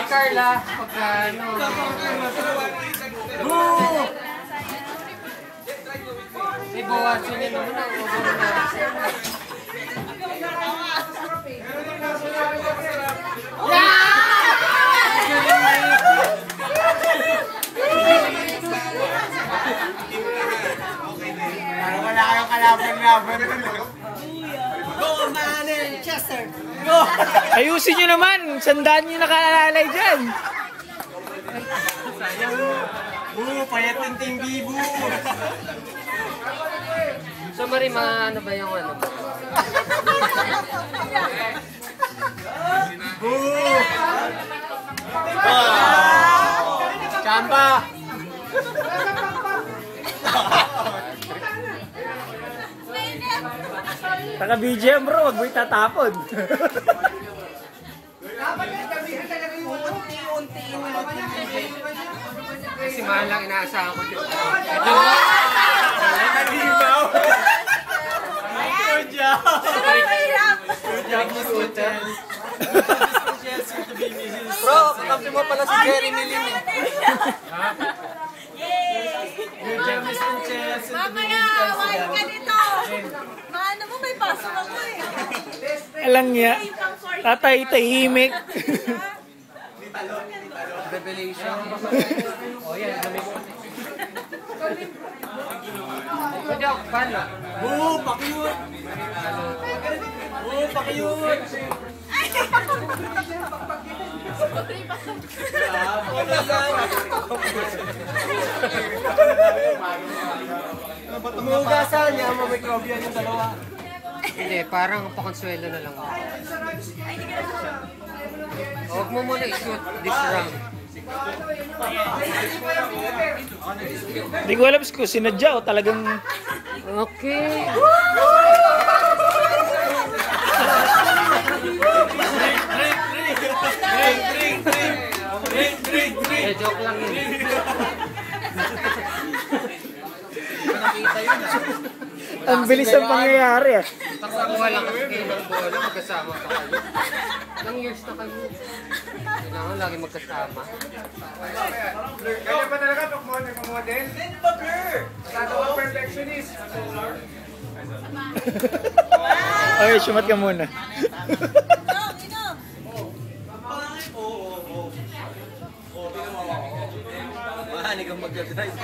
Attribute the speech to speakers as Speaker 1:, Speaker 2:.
Speaker 1: Carla, pagka ano. Boo! May bawasin niya naman ang
Speaker 2: wala kayong kalaban-laban.
Speaker 3: Go, Manchester! Go!
Speaker 4: Ayusin nyo naman! Sandaan nyo nakalalay dyan!
Speaker 2: Payat ng Team Bibo!
Speaker 1: So Marima, ano ba yung ano?
Speaker 2: Chamba!
Speaker 4: Taka-BGM bro, wag mo itatapon.
Speaker 1: Si Mahal lang inaasahan ko dito.
Speaker 2: Nalimaw! Good job! Good job, Miss Hotel. Bro, kakampi mo pala si Jerry Milim eh. Good job, Miss Princess.
Speaker 3: Mamaya, wait ka dito! Maano mo, may pasok ako eh.
Speaker 4: Alang niya. Tatay tahimik.
Speaker 1: Revelation. O yan, dami ko. Pwede ako, paano?
Speaker 2: Pakiyot! Pakiyot! Umugasan niya, mamikrobyan yung dalawa.
Speaker 1: Hindi, parang pakonsuelo na lang. Huwag mo muna i-shoot this round.
Speaker 4: Hindi ko alam kung sinadya o talagang...
Speaker 1: Okay. Eh, joke lang yun.
Speaker 4: Ang bilis ng pangyayari ah.
Speaker 1: Nakakuha lang kayo ng bola, magkasama pa kayo. Ilang years na kayo. Kailangan lagi magkasama.
Speaker 2: Kaya ba talaga pag mo nagmamodel? Masyado kang perfectionist.
Speaker 4: Okay, sumat ka muna.
Speaker 2: Mahani kang mag-drive.